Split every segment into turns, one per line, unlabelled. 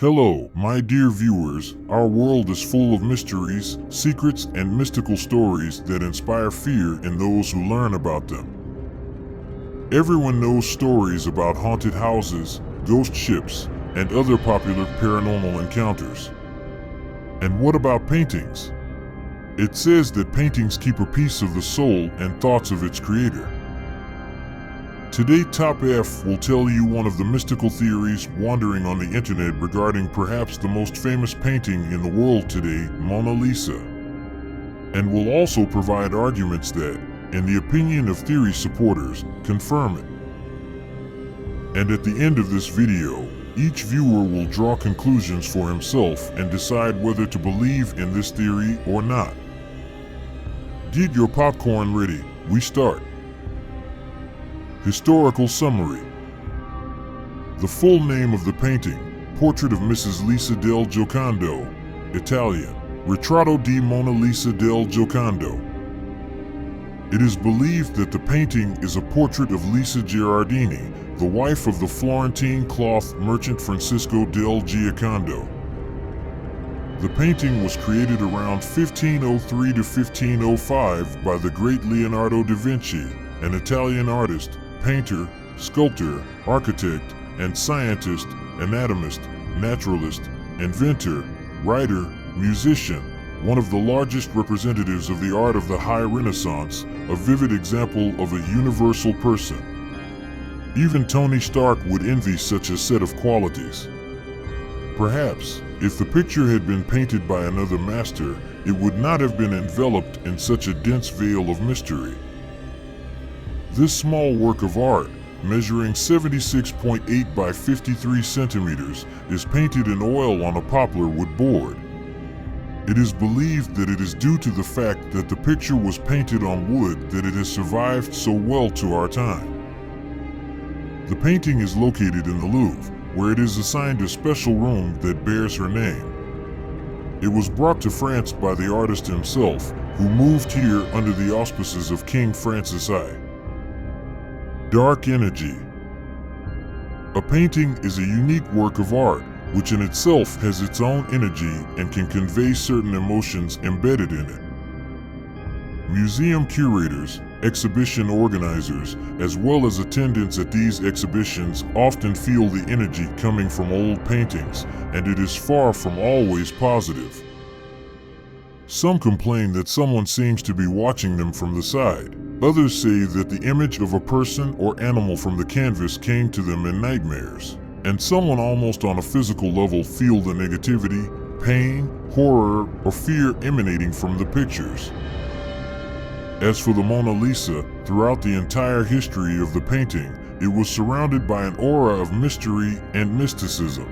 Hello, my dear viewers. Our world is full of mysteries, secrets, and mystical stories that inspire fear in those who learn about them. Everyone knows stories about haunted houses, ghost ships, and other popular paranormal encounters. And what about paintings? It says that paintings keep a piece of the soul and thoughts of its creator. Today, Top F will tell you one of the mystical theories wandering on the internet regarding perhaps the most famous painting in the world today, Mona Lisa. And will also provide arguments that, in the opinion of theory supporters, confirm it. And at the end of this video, each viewer will draw conclusions for himself and decide whether to believe in this theory or not. Get your popcorn ready, we start. Historical summary. The full name of the painting, Portrait of Mrs. Lisa del Giocondo, Italian, Ritratto di Mona Lisa del Giocondo. It is believed that the painting is a portrait of Lisa Gherardini, the wife of the Florentine cloth merchant Francisco del Giocondo. The painting was created around 1503 to 1505 by the great Leonardo da Vinci, an Italian artist, painter, sculptor, architect, and scientist, anatomist, naturalist, inventor, writer, musician, one of the largest representatives of the art of the High Renaissance, a vivid example of a universal person. Even Tony Stark would envy such a set of qualities. Perhaps, if the picture had been painted by another master, it would not have been enveloped in such a dense veil of mystery. This small work of art, measuring 76.8 by 53 centimeters, is painted in oil on a poplar wood board. It is believed that it is due to the fact that the picture was painted on wood that it has survived so well to our time. The painting is located in the Louvre, where it is assigned a special room that bears her name. It was brought to France by the artist himself, who moved here under the auspices of King Francis I. Dark energy. A painting is a unique work of art, which in itself has its own energy and can convey certain emotions embedded in it. Museum curators, exhibition organizers, as well as attendants at these exhibitions often feel the energy coming from old paintings, and it is far from always positive. Some complain that someone seems to be watching them from the side. Others say that the image of a person or animal from the canvas came to them in nightmares, and someone almost on a physical level feel the negativity, pain, horror, or fear emanating from the pictures. As for the Mona Lisa, throughout the entire history of the painting, it was surrounded by an aura of mystery and mysticism.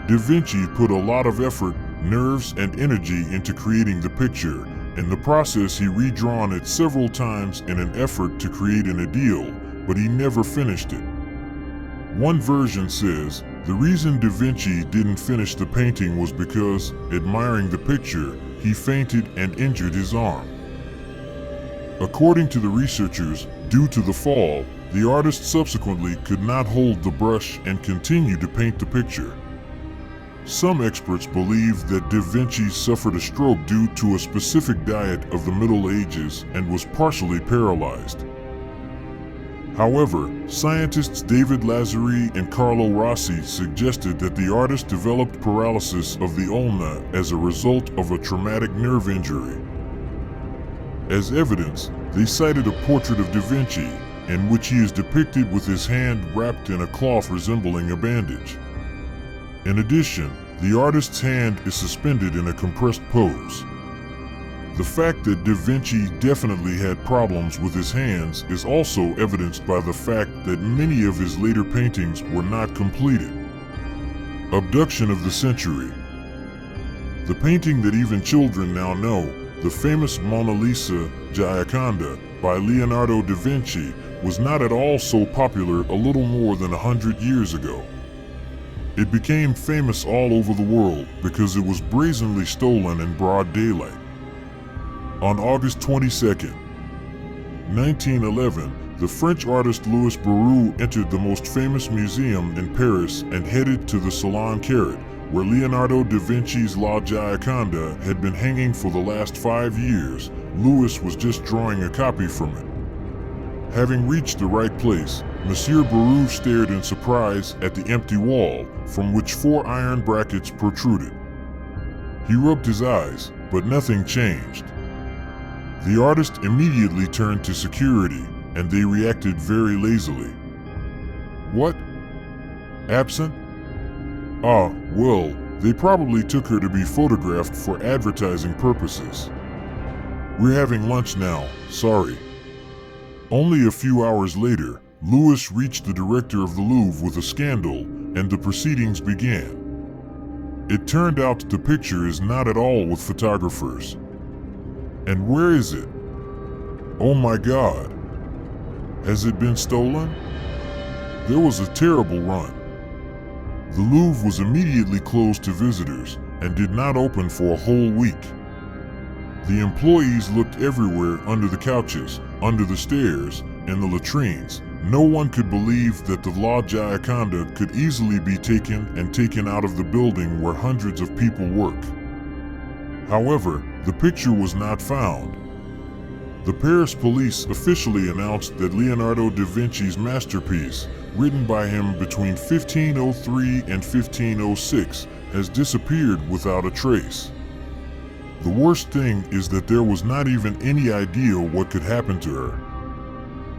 Da Vinci put a lot of effort, nerves, and energy into creating the picture. In the process, he redrawn it several times in an effort to create an ideal, but he never finished it. One version says, the reason Da Vinci didn't finish the painting was because, admiring the picture, he fainted and injured his arm. According to the researchers, due to the fall, the artist subsequently could not hold the brush and continue to paint the picture. Some experts believe that Da Vinci suffered a stroke due to a specific diet of the Middle Ages and was partially paralyzed. However, scientists David Lazzari and Carlo Rossi suggested that the artist developed paralysis of the ulna as a result of a traumatic nerve injury. As evidence, they cited a portrait of Da Vinci, in which he is depicted with his hand wrapped in a cloth resembling a bandage. In addition, the artist's hand is suspended in a compressed pose. The fact that Da Vinci definitely had problems with his hands is also evidenced by the fact that many of his later paintings were not completed. Abduction of the century. The painting that even children now know, the famous Mona Lisa Gioconda by Leonardo da Vinci, was not at all so popular a little more than 100 years ago. It became famous all over the world because it was brazenly stolen in broad daylight. On August 22, 1911, the French artist Louis Barrault entered the most famous museum in Paris and headed to the Salon Carré, where Leonardo da Vinci's La Gioconda had been hanging for the last 5 years. Louis was just drawing a copy from it. Having reached the right place, Monsieur Barrault stared in surprise at the empty wall, from which 4 iron brackets protruded. He rubbed his eyes, but nothing changed. The artist immediately turned to security, and they reacted very lazily. "What? Absent? Ah, well, they probably took her to be photographed for advertising purposes. We're having lunch now, sorry." Only a few hours later, Louis reached the director of the Louvre with a scandal, and the proceedings began. It turned out the picture is not at all with photographers. And where is it? Oh my God! Has it been stolen? There was a terrible run. The Louvre was immediately closed to visitors and did not open for a whole week. The employees looked everywhere, under the couches, under the stairs, in the latrines. No one could believe that the La Gioconda could easily be taken out of the building where hundreds of people work. However, the picture was not found. The Paris police officially announced that Leonardo da Vinci's masterpiece, written by him between 1503 and 1506, has disappeared without a trace. The worst thing is that there was not even any idea what could happen to her.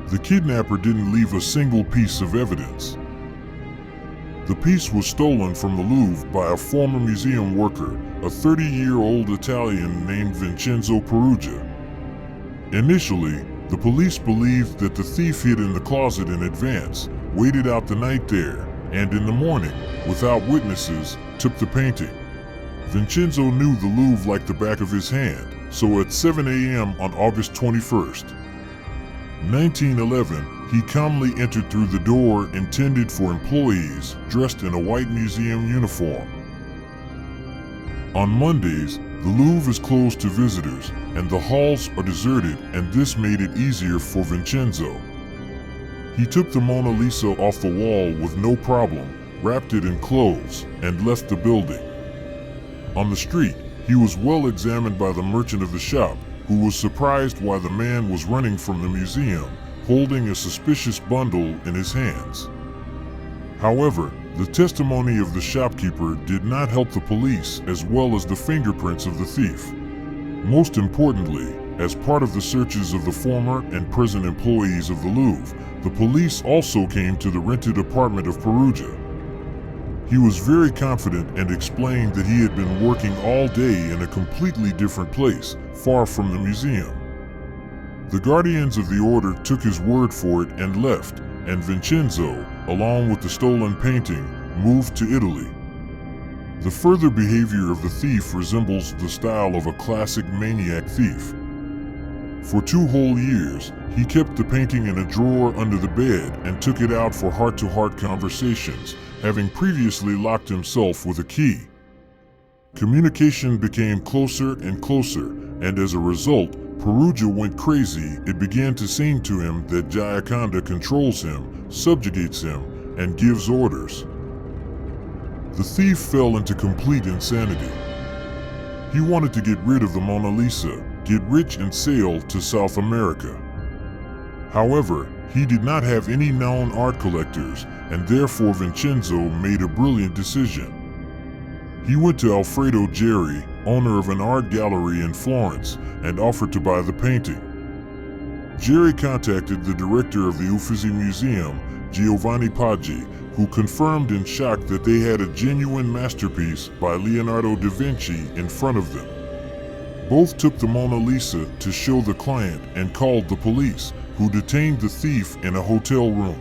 The kidnapper didn't leave a single piece of evidence. The piece was stolen from the Louvre by a former museum worker, a 30-year-old Italian named Vincenzo Peruggia. Initially, the police believed that the thief hid in the closet in advance, waited out the night there, and in the morning, without witnesses, took the painting. Vincenzo knew the Louvre like the back of his hand, so at 7 a.m. on August 21st, 1911, he calmly entered through the door intended for employees dressed in a white museum uniform. On Mondays, the Louvre is closed to visitors, and the halls are deserted, and this made it easier for Vincenzo. He took the Mona Lisa off the wall with no problem, wrapped it in clothes, and left the building. On the street, he was well examined by the merchant of the shop, who was surprised why the man was running from the museum, holding a suspicious bundle in his hands. However, the testimony of the shopkeeper did not help the police, as well as the fingerprints of the thief. Most importantly, as part of the searches of the former and present employees of the Louvre, the police also came to the rented apartment of Peruggia. He was very confident and explained that he had been working all day in a completely different place, far from the museum. The guardians of the order took his word for it and left, and Vincenzo, along with the stolen painting, moved to Italy. The further behavior of the thief resembles the style of a classic maniac thief. For 2 whole years, he kept the painting in a drawer under the bed and took it out for heart-to-heart conversations, having previously locked himself with a key. Communication became closer and closer, and as a result, Peruggia went crazy. It began to seem to him that Gioconda controls him, subjugates him, and gives orders. The thief fell into complete insanity. He wanted to get rid of the Mona Lisa, get rich and sail to South America. However, he did not have any known art collectors, and therefore Vincenzo made a brilliant decision. He went to Alfredo Geri, owner of an art gallery in Florence, and offered to buy the painting. Geri contacted the director of the Uffizi Museum, Giovanni Paggi, who confirmed in shock that they had a genuine masterpiece by Leonardo da Vinci in front of them. Both took the Mona Lisa to show the client and called the police, who detained the thief in a hotel room.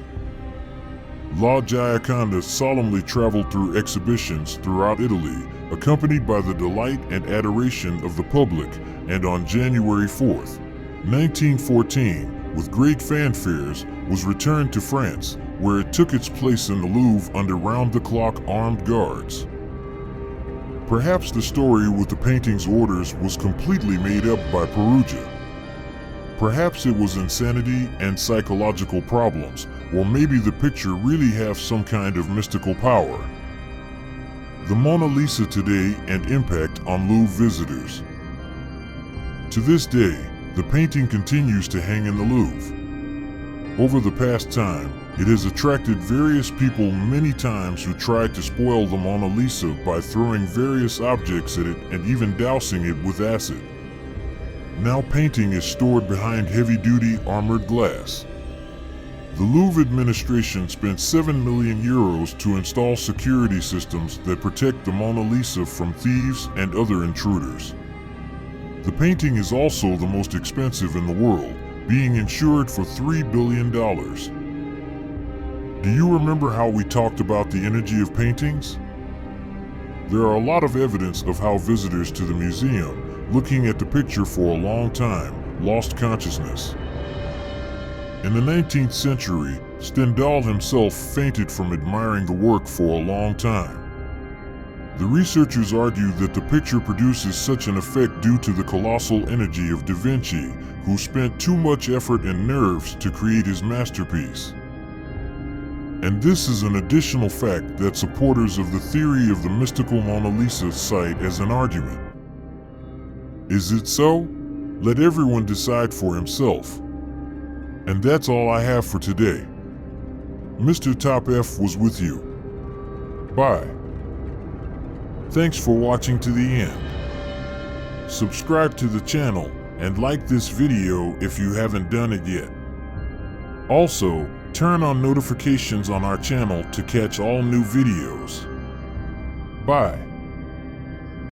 La Gioconda solemnly traveled through exhibitions throughout Italy, accompanied by the delight and adoration of the public, and on January 4th, 1914, with great fanfares, was returned to France, where it took its place in the Louvre under round-the-clock armed guards. Perhaps the story with the painting's orders was completely made up by Peruggia. Perhaps it was insanity and psychological problems, or maybe the picture really has some kind of mystical power. The Mona Lisa today and impact on Louvre visitors. To this day, the painting continues to hang in the Louvre. Over the past time, it has attracted various people many times who tried to spoil the Mona Lisa by throwing various objects at it and even dousing it with acid. Now painting is stored behind heavy-duty armored glass. The Louvre administration spent €7 million to install security systems that protect the Mona Lisa from thieves and other intruders. The painting is also the most expensive in the world, being insured for $3 billion. Do you remember how we talked about the energy of paintings? There are a lot of evidence of how visitors to the museum, looking at the picture for a long time, lost consciousness. In the 19th century, Stendhal himself fainted from admiring the work for a long time. The researchers argue that the picture produces such an effect due to the colossal energy of Da Vinci, who spent too much effort and nerves to create his masterpiece. And this is an additional fact that supporters of the theory of the mystical Mona Lisa cite as an argument. Is it so? Let everyone decide for himself. And that's all I have for today. Mr. Top F was with you. Bye. Thanks for watching to the end. Subscribe to the channel and like this video if you haven't done it yet. Also, turn on notifications on our channel to catch all new videos. Bye.